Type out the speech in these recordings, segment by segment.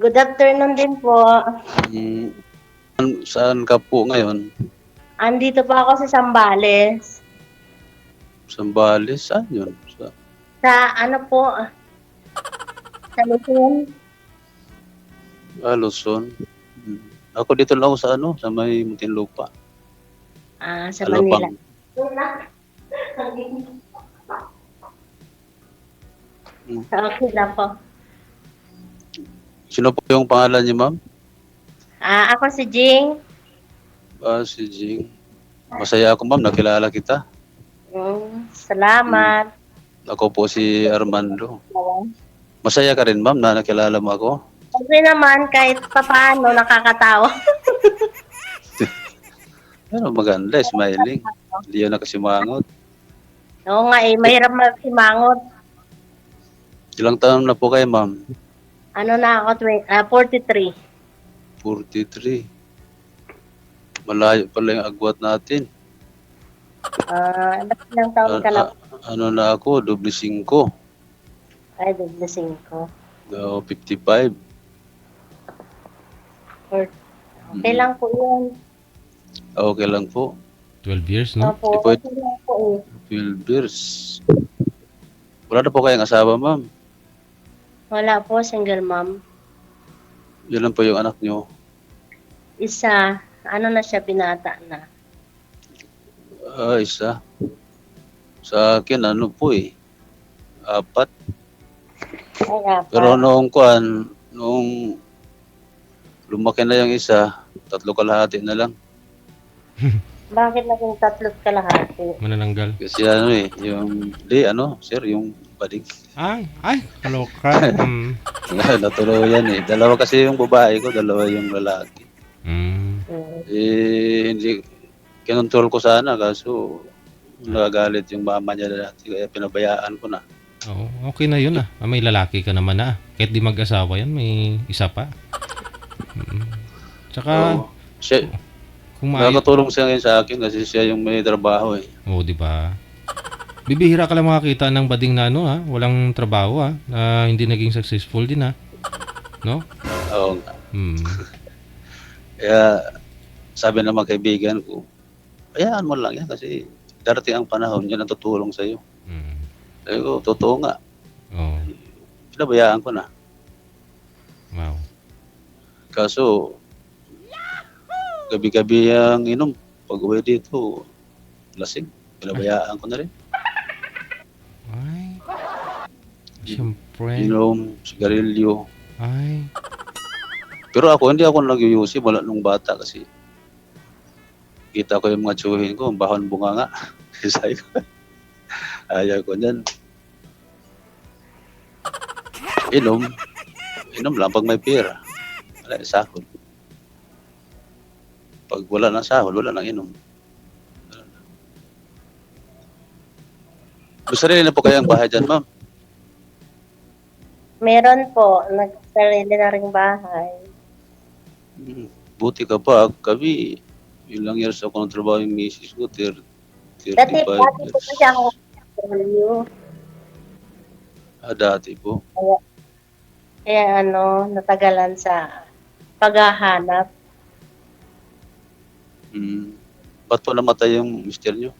Good afternoon din po. Hmm, saan ka po ngayon? Andito pa ako sa Sambales. Sambales? Saan yun? Sa ano po, sa Luzon. Luzon. Hmm. Ako dito lang ako sa sa may Muntinlupa. Sa Manila. Alabang. Hmm. Okay lang po. Sino po yung pangalan niyo, ma'am? Ako si Jing. Si Jing. Masaya ako, ma'am. Nakilala kita. Salamat. Ako po si Armando. Masaya ka rin, ma'am, na nakilala mo ako? Okay naman, kahit papaano nakakatawa. Pero maganda, smiling. Hindi yun nakasimangot. Oo nga mahirap magsimangot. Ilang taon na po kayo, ma'am? Ano na ako, 43. 43. Malayo pala yung agwat natin. Ilang taon ka na? Ano na ako, doble 5. Ay, doble 5. 55. Okay lang po yun. Okay lang po. 12 years, no? Opo, okay lang po 12 years. Wala na po kayong asawa, ma'am? Wala po, single mom. Yun lang po yung anak nyo? Isa, ano na siya, binata na. Isa. Sa akin, ano po 4. Ay, 4. Pero noong lumaki na yung isa, 3 kalahati na lang. Bakit naging 3 kalahati? Manananggal. Kasi sir, yung bading. Ay, kaloka. Natuluyan eh. 2 kasi yung babae ko, 2 yung lalaki. Hindi, kinontrol ko sana, kaso nagagalit yung mama niya dati, kaya pinabayaan ko na. Oo, okay na yun May lalaki ka naman Kahit di mag-asawa yan, may isa pa. Tsaka, Siya, kung nakakatulong siya ngayon sa akin kasi siya yung may trabaho eh. Oo, di ba? Bibihira ka lang makakita ng bading na walang trabaho na hindi naging successful din No? Oo nga. Kaya, sabi ng mga kaibigan ko, hayaan mo lang yan kasi darating ang panahon, yan ang tutulong sa'yo. Sabi ko, totoo nga. Oo. Pinabayaan ko na. Wow. Kaso, gabi-gabi ang inom. Pag uwi dito, lasing. Pinabayaan ko na rin. Ay. Siyempre. Inom, sigarilyo. Ay. Pero hindi ako nag-uyusi mula nung bata kasi kita ko yung mga tsuhin ko, bahon bunga nga. Sabi ko, ayaw ko niyan. Inom lang pag may pera. Wala yung sahod. Pag wala ng sahod, wala nang inom. Gusto rin na po kayang bahay dyan, ma'am? Meron po, nagsarili na ring bahay. Buti ka pa. Kami, ilang years ako ng trabaho yung misis ko, 35 Dati years. po kasi ako Dati po. Kaya natagalan sa paghahanap. Ba't po namatay yung mister nyo?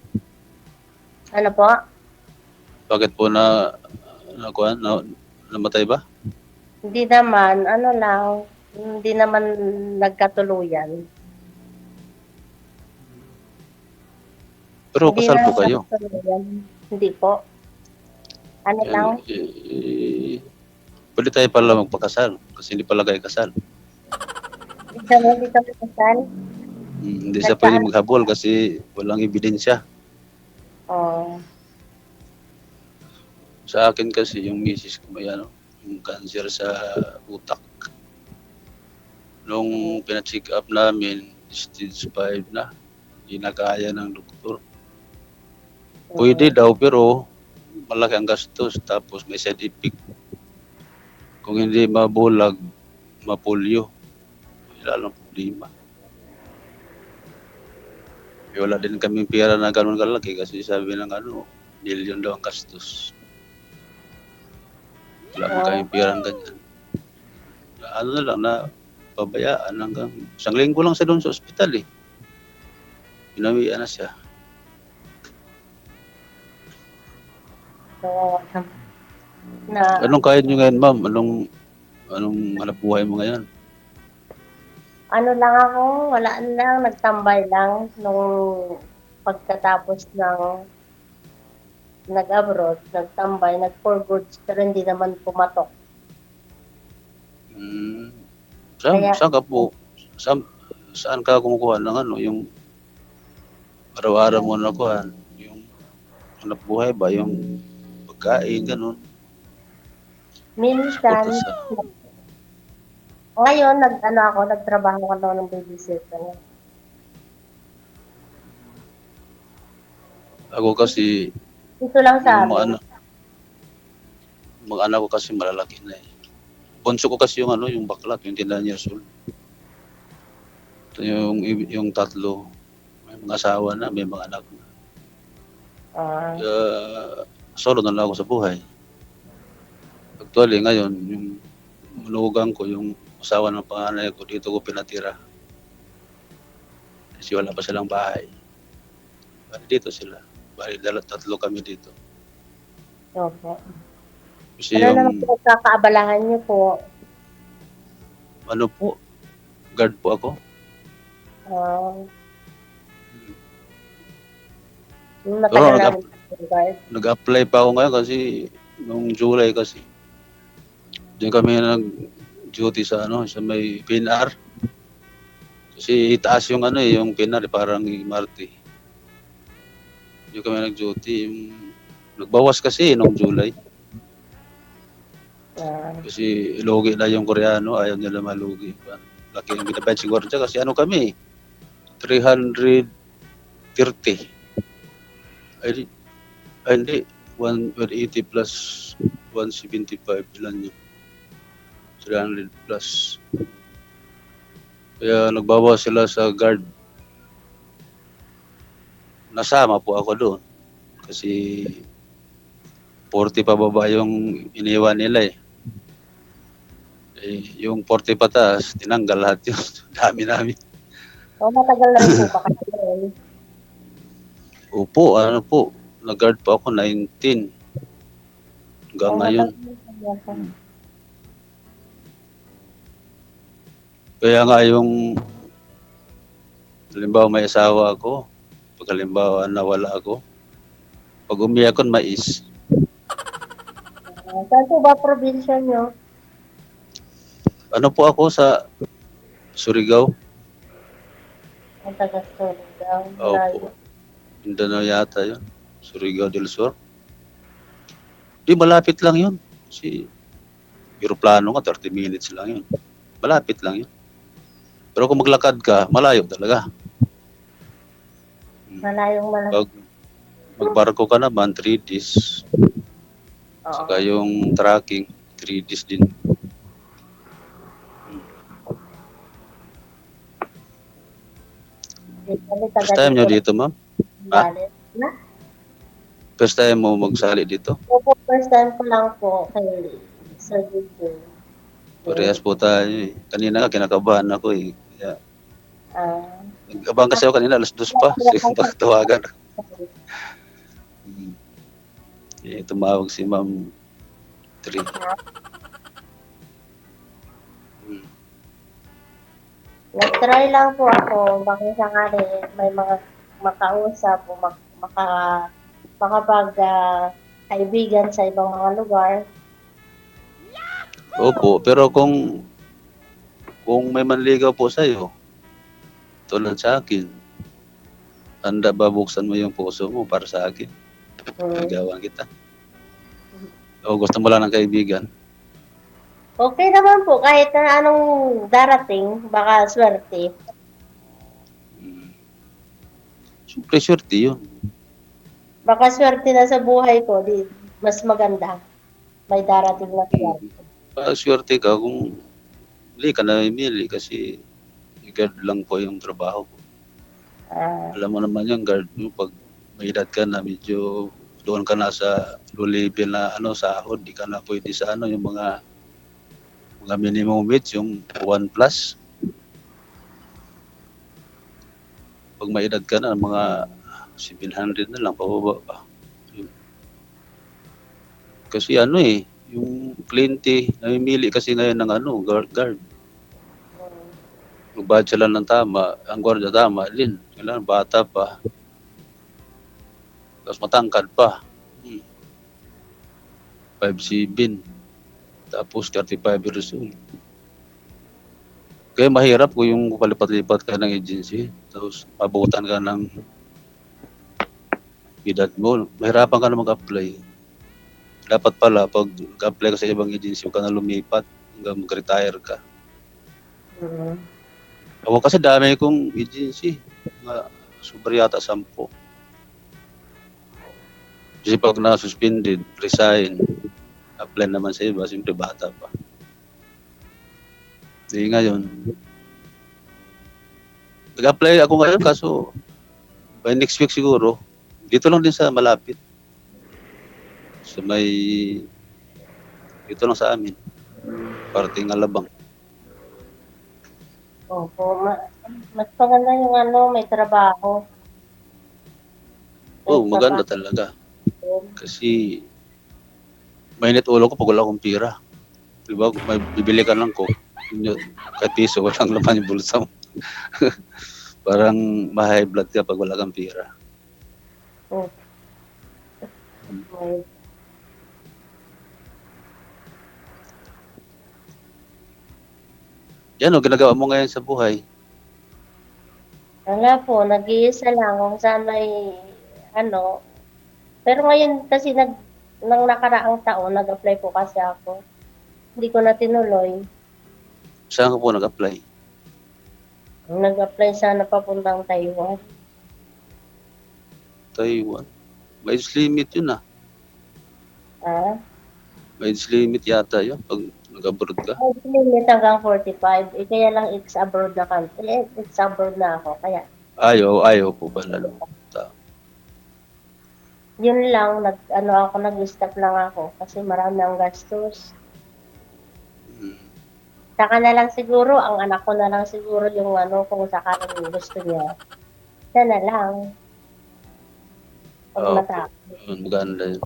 Ano po? Bakit po namatay ba? Hindi naman, hindi naman nagkatuluyan. Pero kasal po kayo? Hindi po. Ano lang? Pwede tayo pala magpakasal kasi hindi pala kayo kasal. Hindi kami kasal? Hindi siya pwede maghabol kasi walang ebidensya. Sa akin kasi yung misis ko may yung cancer sa utak. Nung pina-check up namin, stage 5 na. Hindi na kaya ng doktor. Pwede daw pero malaki ang gastos tapos may side effect. Kung hindi mabulag, mapulyo. Lalong problema. Wala din kaming pera na gano'n kalaki kasi sabi ng million daw ang gastos. Wala man kaming pera ng ganyan. ano na lang, na pabayaan hanggang isang linggo lang siya doon sa ospital eh. Pinawian na siya. So, na, Anong kaya nyo ngayon, ma'am? Anong hanap buhay mo ngayon? ano lang ako, wala lang, nagtambay lang nung pagkatapos ng nag-abroad, nagtambay, nag-for goods, pero hindi naman pumatok. Hmm. Kaya- Saan ka po? Saan ka kumukuha ng ano, yung araw-araw mo nakuha? Yung hanap buhay ba? Yung pagkain, ganun? Minsan, Suporta sa... ngayon, nagtrabaho ko ng babysitter. Ako kasi, Dito lang sa yung amin. mga anak ko kasi malalaki na eh. Bunso ko kasi yung bakla, yung 9 years old. Ito yung tatlo, may mga asawa na, may mga anak na. Ah, Solo na lang ako sa buhay. Actually, ngayon, yung manugang ko, yung asawa ng panganay ko, dito ko pinatira. Kasi wala pa silang bahay. Bali dito sila. Bali, tatlo kami dito. opo. Kasi Ano naman yung, po kakaabalahan niyo po? ano po, guard po ako. Ah, yung Pero matagal namin guard. nag-apply pa ako ngayon kasi nung July kasi. Diyan kami nag-duty sa sa may PNR. Kasi itaas yung yung PNR, parang MRT. Diyan kami nag-duty. Nagbawas kasi nung July. Ah, Kasi lugi na yung Koreano, ayaw nila malugi. Laki ang binabayad siguro dyan kasi kami, 330. Ay hindi, 180 plus 175, ilan yun? 300 plus. Kaya nagbawas sila sa guard. Nasama po ako doon. Kasi 40 pababa yung iniwan nila eh. Yung 40 pataas, tinanggal lahat yun. Dami namin. matagal na rin po ba kayo? Opo, po. Nag-guard po ako 19. Hanggang ngayon. Kaya nga yung halimbawa may asawa ako, pag halimbawa nawala ako, pag umiyak ko, mais. Saan po ba probinsya niyo? Ano po ako sa Surigao? Ang taga-Surigao. Opo. Mindanao yata yun. Surigao del Sur. Di, malapit lang yun. Kasi aeroplano nga, 30 minutes lang yun. Malapit lang yun. Pero kung maglakad ka, malayo talaga. Malayong Pag magbarko ka naman, 3 days. Oo. Saka yung tracking, 3 days din. First time nyo dito, ma'am? Galit. Na? First time mo magsali dito? Opo, first time ko lang po kay Sir Dito. Parehas po tayo eh. Kanina nga, kinakabahan ako eh. Kaya, Ah, nag-abang kasi ako kanina, alas 2 pa. Kasi pagtawagan. Tumawag si Ma'am 3. nag-try lang po ako, baka sakali may mga makausap o makapag kaibigan sa ibang mga lugar. Opo, pero kung may manligaw po sa'yo, tulad sa akin, handa ba buksan mo yung puso mo para sa akin? Ligawan kita. O gusto mo lang ng kaibigan? Okay naman po, kahit na anong darating, baka swerte. Siyempre, swerte yun. Baka swerte na sa buhay ko, di mas maganda. May darating na swerte. Swerte ka kung hindi ka na mimili kasi guard lang po yung trabaho ko. Alam mo naman yung guard mo, pag may edad ka na, medyo doon ka na sa low level na sahod, di ka na pwede sa yung mga Mga minimum wage, yung 1 plus. Pag may edad ka na, mga 700 na lang, pababa pa. Yun. Kasi ano eh, yung kliyente, namimili kasi ngayon ng ano, guard. Mag-budget lang ng tama, ang gwardiya tama din. Kailangan bata pa. Tapos matangkad pa. 5'7". Tapos 35 years old. Kaya mahirap kung yung palipat-lipat ka ng agency, tapos mabutan ka ng edad mo. Mahirapan ka na mag-apply. Dapat pala, pag apply ka sa ibang agency, huwag ka na lumipat hanggang mag-retire ka. Ako kasi dami kong agency. Mga sobra yata 10. Kasi pag na-suspended, resign, apply naman sa iba, siyempre bata pa. Di ngayon, nag-apply ako ngayon kaso by next week siguro, dito lang din sa malapit. Sa may, dito lang sa amin, parating Alabang. Opo, mas maganda yung ano, may trabaho. Oo, maganda talaga. Kasi mainit ulo ko pag wala akong pira. Diba, may bibili ka lang ko. Kahit piso, walang laman yung bulsa mo. Parang ma-high blood ka pag wala kang pira. Oh. Okay. Yan o, ginagawa mo ngayon sa buhay. Wala po, nag-iisa lang kung saan may ano. Pero ngayon kasi nang nakaraang taon, nag-apply po kasi ako. Hindi ko na tinuloy. Saan ka po nag-apply? Nag-apply sana papuntang Taiwan. Taiwan. May age limit yun ah. Ah? May age limit yata yun pag nag-abroad ka. May limit hanggang 45. Eh, kaya lang it's abroad na country. Eh, it's abroad na ako. Kaya, Ayaw po pala. yun lang, nag-stop lang ako. Kasi marami ang gastos. Saka na lang siguro, ang anak ko na lang siguro yung kung sakaling gusto niya. Siya na lang. Pag Oo. natapos. Maganda yun.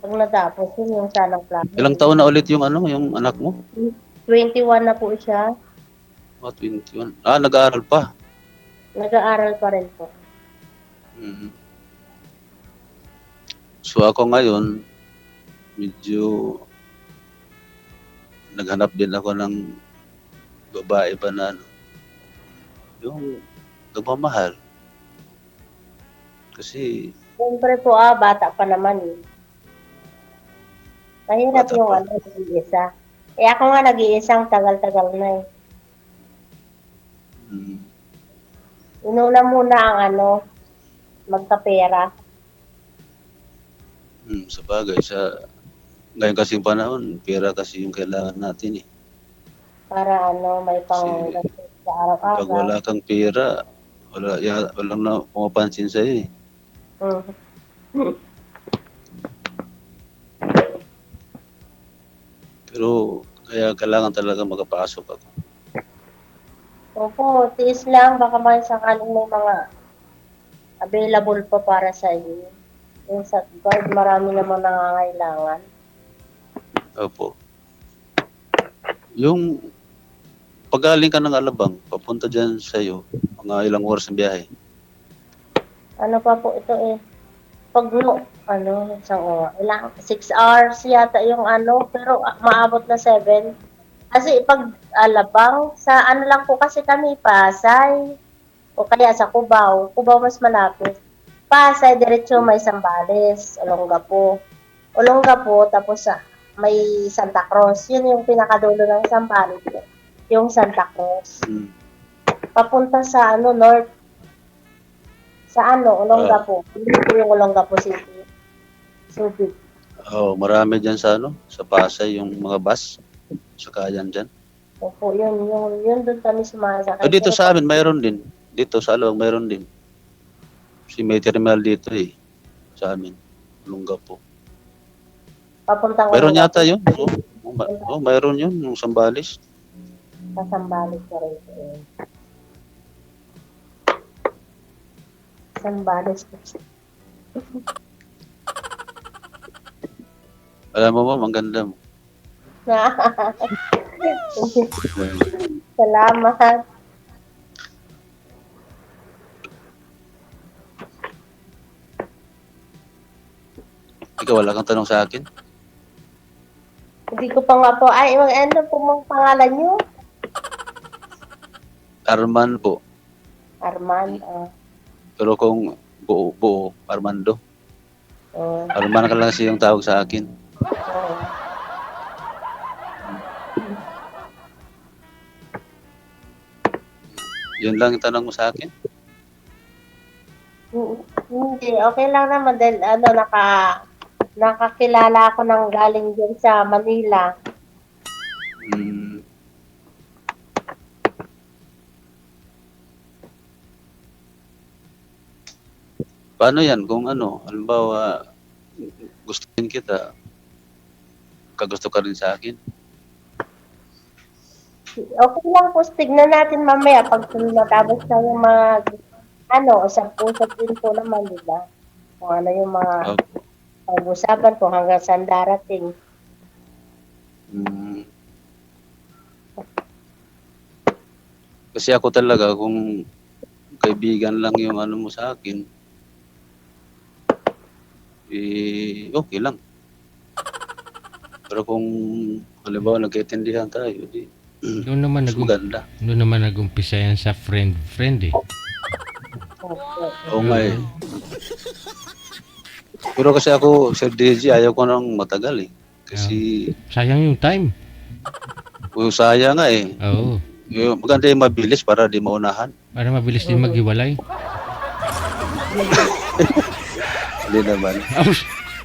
Pag natapos, yun yung sanang plano. Ilang taon na ulit yung yung anak mo? 21 na po siya. 21. Nag-aaral pa. Nag-aaral pa rin po. So ako ngayon, medyo naghanap din ako ng babae pa na yung nagmamahal. Kasi Siyempre po, bata pa naman eh. Mahirap Bata yung pa. nag-iisa. Eh ako nga nag-iisang tagal-tagal na eh. Inuna muna ang magkapera. sa bagay, ngayon kasing panahon, pera kasi yung kailangan natin eh. Para may pang Kasi sa pag araw-araw. wala kang pera, walang na pumapansin sa'yo eh. Pero kaya kailangan talaga makapasok ako. Opo, tiis lang. Baka may sakaling may mga available pa para sa iyo. Yung sa guard, marami namang nangangailangan. Opo. Yung pagaling ka ng Alabang, papunta dyan sa'yo, mga ilang oras ng biyahe. Ano pa po ito eh. Pag ilang 6 hours yata yung pero maabot na 7. Kasi pag Alabang, sa lang po kasi kami, Pasay, o kaya sa Cubao. Cubao mas malapit. Pasay, diretso may Zambales, Olongapo. Olongapo, tapos may Santa Cruz. Yun yung pinakadulo ng Zambales. Yung Santa Cruz. Papunta sa north. Sa Olongapo. Hindi po yung Olongapo City. Subic. Marami dyan sa sa Pasay, yung mga bus. Sakayan dyan. Opo, yun doon kami sumasakay. Dito sa amin, mayroon din. Dito sa Alabang, mayroon din. Si may terminal dito sa amin. Olongapo. Papuntang Mayroon Olongapo. yata yun. Mayroon yun, yung Sambales. Kasambalik ka rin. Sambales. Alam mo ba, ang ganda mo. Salamat. Ikaw, wala kang tanong sa akin? Hindi ko pa nga po. Ay, ano po mong pangalan niyo? Arman po. Arman. Pero kung buo, Armando. Oh, Arman ka lang kasi yung tawag sa akin. oh. Yun lang yung tanong mo sa akin. Hindi, okay lang naman dahil nakakilala ako ng galing din sa Manila. Hmm. Paano yan? Kung ano, halimbawa, gustuin kita, kagusto ka rin sa akin. Okay lang po, tignan natin mamaya pag matapos na yung usap-usap din po naman, di ba? Kung ano yung mga Opo. pag-usapan ko hanggang saan darating. Hmm. Kasi ako talaga, kung kaibigan lang yung ano mo sa akin, okay lang. Pero kung halimbawa nagkaintindihan tayo, di Doon naman mas maganda. doon naman nag-umpisa yan sa friend eh. Okay. Oo nga eh. Pero kasi ako, Sir DJ, ayaw ko nang matagal eh. Kasi, Sayang yung time. sayang nga eh. Oo. Yung maganda yung mabilis para di maunahan. Para mabilis din maghiwalay. Hindi naman.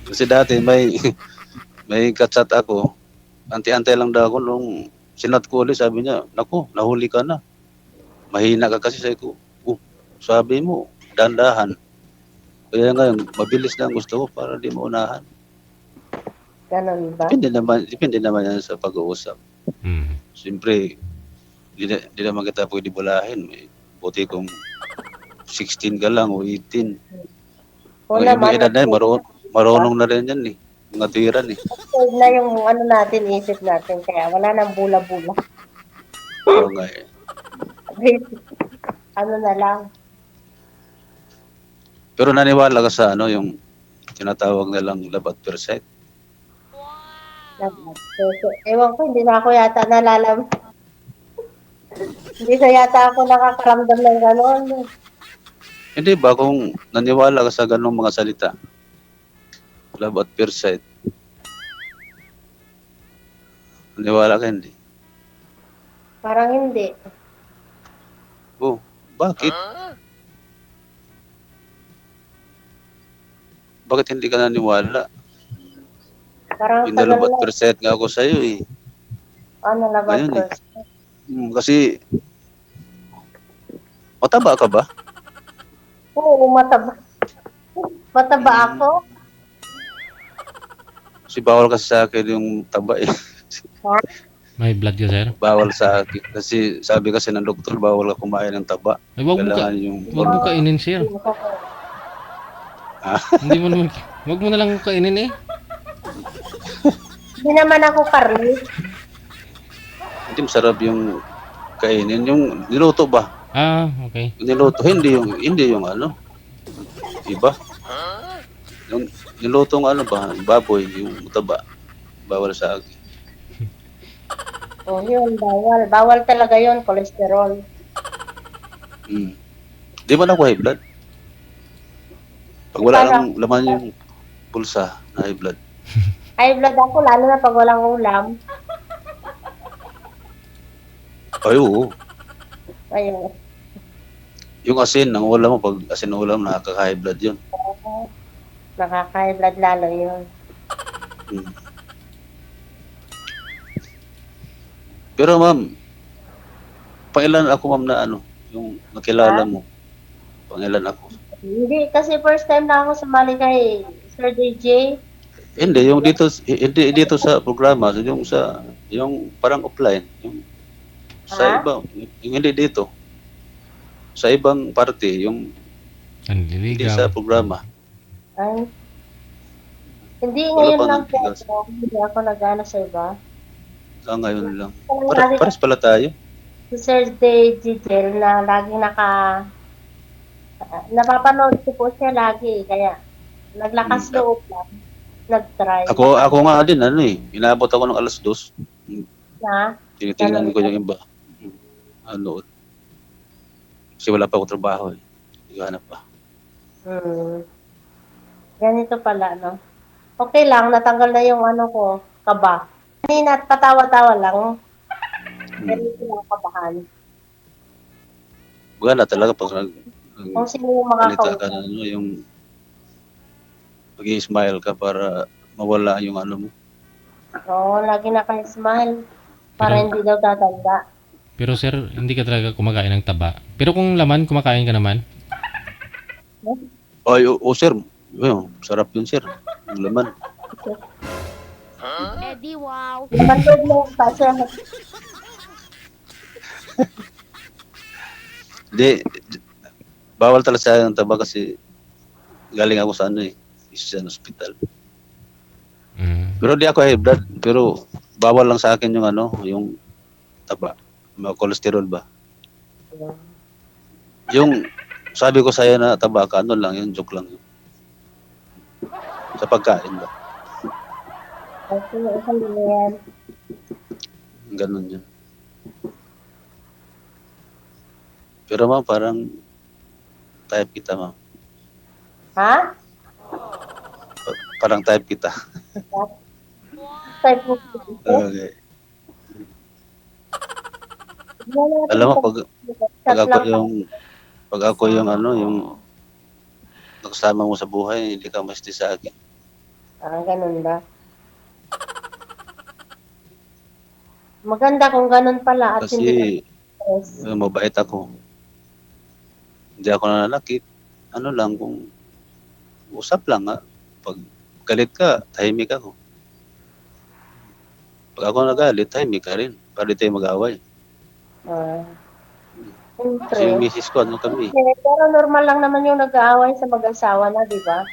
Kasi dati may katsat ako. Anti-antay lang daw ako nung sinat ko ulit. Sabi niya, naku, nahuli ka na. Mahina ka kasi. Sabi ko, sabi mo, dandahan. Kaya ngayon, mabilis lang gusto ko para di maunahan. Ganun ba? Depende naman yan sa pag-uusap. Hmm. Siyempre, di naman kita pwede bulahin. Buti kung 16 ka lang o 18. O Yung naman, edad na yun, marunong na rin yan eh. Mga tiran eh. matured na yung natin, isip natin. Kaya wala nang bula-bula. Oo nga eh. Ano na lang. Pero naniwala ka sa yung tinatawag nilang love at first sight? Ewan ko, hindi na ako yata nalalam. Hindi na yata ako nakakaramdam ng gano'n. Hindi ba kung naniwala ka sa ganong mga salita? Love at first sight. Naniwala ka hindi? Parang hindi. Bakit? Bakit hindi ka naniwala? Parang tagal Pinalove at na. first sight nga ako sa'yo eh. Ano na ba Ayun eh. first? Kasi, mataba ka ba? Oo, mataba. Mataba ako? Kasi bawal kasi sa akin yung taba eh. May blood ka, sir? Bawal sa akin. Kasi sabi kasi ng doktor, bawal ka kumain ng taba. Ay, wag mo kainin, sir. Hindi mo naman, wag mo na lang kainin eh. Hindi naman ako karne. Hindi masarap yung kainin. Yung niluto ba? Ah, okay. Yung niluto, hindi yung iba. Yung nilutong baboy, yung taba. Bawal sa akin. Oh, yun, bawal. Bawal talaga yun, cholesterol. Di ba ako high blood? Pag wala lang laman yung pulsa na high blood. High blood ako, lalo na pag walang ulam. Ay, oo. Ayun. Yung asin ng ulam mo, pag asin ng ulam, nakaka-high blood yun. Nakaka-high blood lalo yun. Pero ma'am, pangilan ako ma'am na yung nakilala mo? Pangilan ako? Hindi, kasi first time na ako sumali kay Sir DJ. Hindi, yung dito, hindi dito sa programa, yung parang offline, yung sa Ha? iba, yung hindi dito, sa ibang parte, yung hindi Nanliligaw. sa programa. Ay, hindi Wala ngayon pang lang po nanligaw. ako. Hindi ako nag-ano sa iba. Ngayon lang. Kaya lagi Pares pala tayo. si Sir Digel na lagi napapanood ko po siya lagi. Kaya naglakas Hmm. loob lang. Nag-try. Ako nga din, ano eh, inabot ako ng 2:00. Na, Tinitingnan ganun ko po. yung iba. Ano, kasi wala pa ako trabaho eh. Naghahanap pa. Ganito pala, no? Okay lang, natanggal na yung ano ko, kaba. Kanina at patawa-tawa lang. Pero Hmm. hindi ko lang kabahan. Wala talaga pag Kung sino yung salita ka makakausap. na, ano, yung mag-i-smile ka para mawala yung ano mo. Oo, lagi naka-smile. Para Pero, hindi daw tatanda. pero sir, hindi ka talaga kumakain ng taba. Pero kung laman, kumakain ka naman. Ay, sir, yun, sarap yun sir. Yung laman. Eddie, wow. Bandod mo kasi Hindi, bawal talaga sa akin ang taba kasi galing ako sa ano eh, sa hospital. Pero di ako high blood, pero bawal lang sa akin yung ano, yung taba. May cholesterol ba? Yung sabi ko sa'yo na taba ka, ano lang yun, joke lang yun. Sa pagkain ba? kasi isang yan. Ganun yun. Pero ma'am, parang type kita ma'am. Ha? Parang type kita. Type mo ito. Okay. Alam mo, pag ako yung ano, yung nakasama mo sa buhay, hindi ka masti sa akin. Ganun ba? Maganda kung ganun pala at hindi ka Kasi stress. mabait ako. Hindi ako nananakit. Ano lang, kung usap lang ha. Pag galit ka, tahimik ako. Pag ako nagalit, tahimik ka rin. Para di tayo mag-away. Kasi yung Siyempre. misis ko, ano kami. Pero normal lang naman yung nag-aaway sa mag-asawa na, di ba?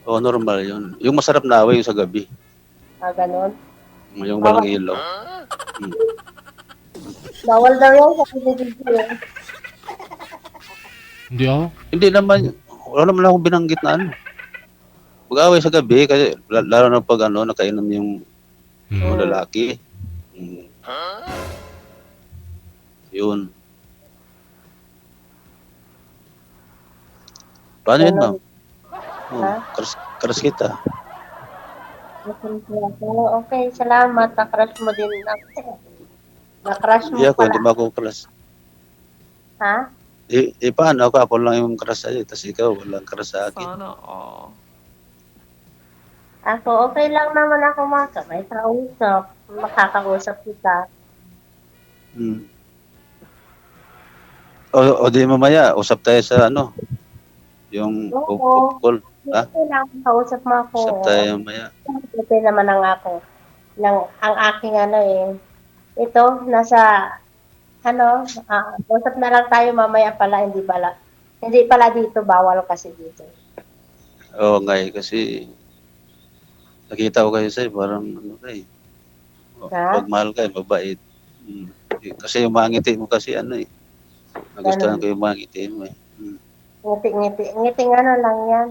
Oo, normal yun. Yung masarap na away yung sa gabi. Ganun. Yung walang ilaw. Bawal daw yan sa video. Hindi ako. Hindi naman, wala naman akong binanggit na ano. Mag-away sa gabi, kasi lalo na pag ano, nakainom yung mga lalaki. Yun. Paano yun, ma'am? Karas kita. Okay, salamat. Na-crush mo din. Na-crush mo Hindi ako, hindi pala. mo ako karas. Ha? Paano ako? Ako lang yung karas sa'yo, tapos ikaw, walang karas sa akin. Sana all. Ako, okay lang naman ako may kausap. Makakausap kita. O di mamaya, usap tayo sa ano, yung Oo. call. Ha? Okay lang, kausap mo ako. Usap tayo mamaya. Okay naman ang ako. Ang aking ano eh. Ito, nasa, usap na lang tayo mamaya pala, hindi pala dito, bawal kasi dito. Oo nga eh, kasi nakita ko kayo sa'yo, parang ano ka eh. Ha? Pagmahal ka eh, mabait. Kasi yung mga ngiti mo kasi ano eh. Nagustuhan ko yung mga ngiti mo eh. Ngiti-ngiti. Ngiting ano lang yan.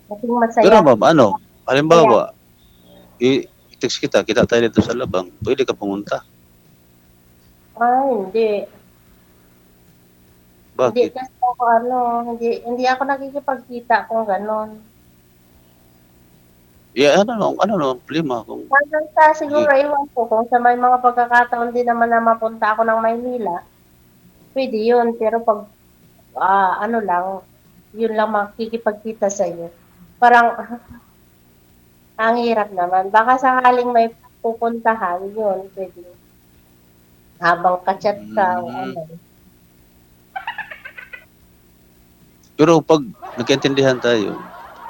Ngiting masaya. Pero ma'am, ano, halimbawa, i-text kita tayo dito sa labang, pwede ka pumunta. Hindi. Hindi Bakit? kasi ako hindi ako nakikipagkita kung gano'n. Ano problema kung Hanggang sa siguro iwan ko kung sa may mga pagkakataon din naman na mapunta ako ng Maynila, pwede yun. Pero pag yun lang makikipagkita sa iyo. Parang ang hirap naman. Baka sakaling may pupuntahan, yun, pwede. Habang ka-chat ka, Pero pag nagkaintindihan tayo,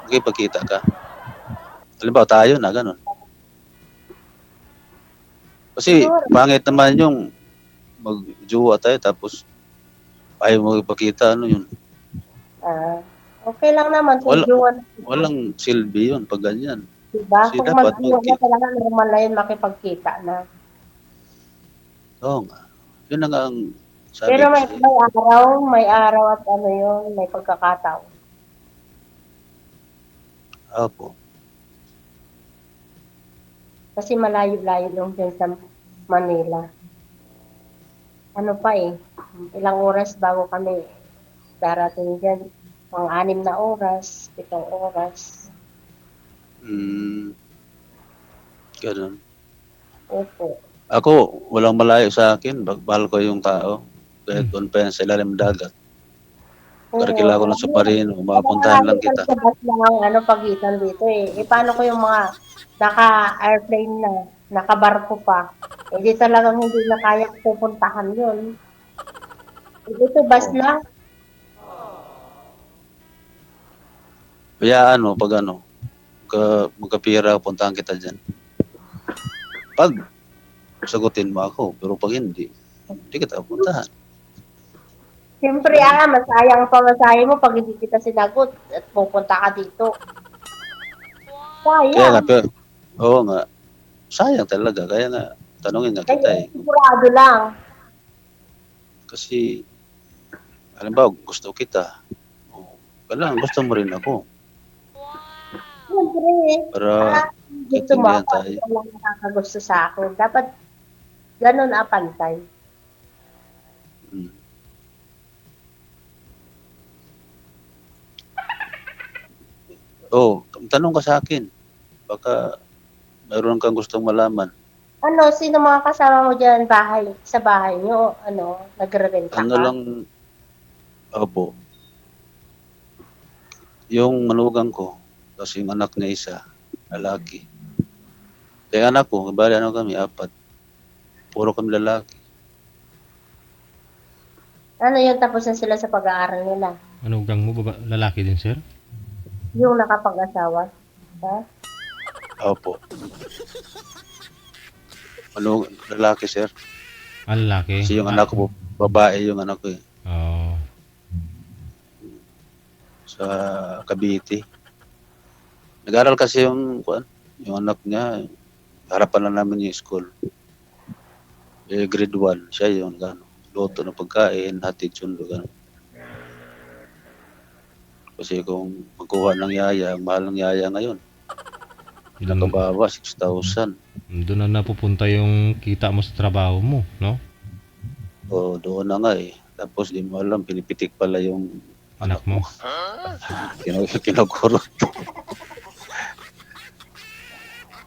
Makipagkita ka. Halimbawa tayo na, ganun. Kasi Siguro. pangit naman yung mag-jowa tayo tapos ayaw mo ipakita, ano yun. Okay lang naman kung Wala, jowa na, walang silbi yun pag ganyan. diba? Kasi Kung dapat mag-jowa na talaga, normal na yun makipagkita na. Oo nga. Yun na nga ang sabi Pero ko sa'yo. may araw at ano yun, may pagkakataon. Opo. Kasi malayo-layo lang dyan sa Manila. Ano pa eh, ilang oras bago kami darating dyan. Mga 6 na oras, 7 oras. Ganun. Opo. Ako, walang malayo sa akin. Mahal ko yung tao. Kahit doon pa yan sa ilalim ng dagat. Karkila ko lang sa Parino. Mapuntahan lang kita. Sa bus lang ang ano, pagitan dito eh. Eh, paano ko yung mga naka-airplane na, nakabarko pa? Eh, di talagang hindi na kaya pupuntahan yun. Eh, dito bus lang. Kaya pag magkapira, puntahan kita dyan. Pag sagutin mo ako, pero pag hindi kita puntahan. Siyempre, masayang pa masahe mo pag hindi kita sinagot at pupunta ka dito. Kaya Sayang. nga, pero, oo nga, sayang talaga. Kaya nga, tanungin nga kita Kaya eh. sigurado lang. Kasi, halimbawa, gusto kita. Kailangan gusto mo rin ako. Siyempre, Para gusto mo katindihan ako. tayo. Ikaw lang nakakagusto sa akin. Dapat ganun pantay. Hmm. Tanong ka sa akin. Baka mayroon kang gustong malaman. Ano, sino mga kasama mo dyan sa bahay nyo? Nagre-renta Ano ka? lang, opo. Yung manugang ko, tapos yung anak niya isa, lalaki. Kaya anak ko, bali kami, 4. Puro kami lalaki. Ano yun, tapos na sila sa pag-aaral nila? Manugang mo, lalaki din, sir? Yung nakapag-asawa? Ha? Opo. Lalaki, sir. Lalaki? Kasi yung anak ko, babae yung anak ko eh. Oo. Sa Cavite. Nag-aral kasi yung anak niya, harapan na namin yung school. Grade 1, siya yung luto ng pagkain, hatid sundo, gano'n. Kasi kung magkuha ng yaya, ang mahal ng yaya ngayon. Nakababa, 6,000. Doon na napupunta yung kita mo sa trabaho mo, no? Doon na nga eh. Tapos di mo alam, pinipitik pala yung Anak mo. Kinukurot.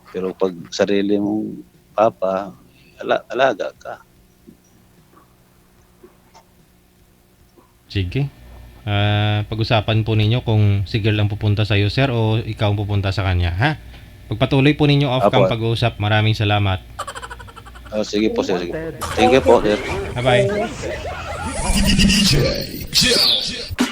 Pero pag sarili mong papa, alaga ka. Sige. Pag-usapan po ninyo kung si girl ang pupunta sa iyo, sir, o ikaw ang pupunta sa kanya, ha? Pagpatuloy po ninyo off-cam Apo. pag-uusap. Maraming salamat. Sige po, sir. Sige. Thank you po, sir. Bye-bye. DJ Jill.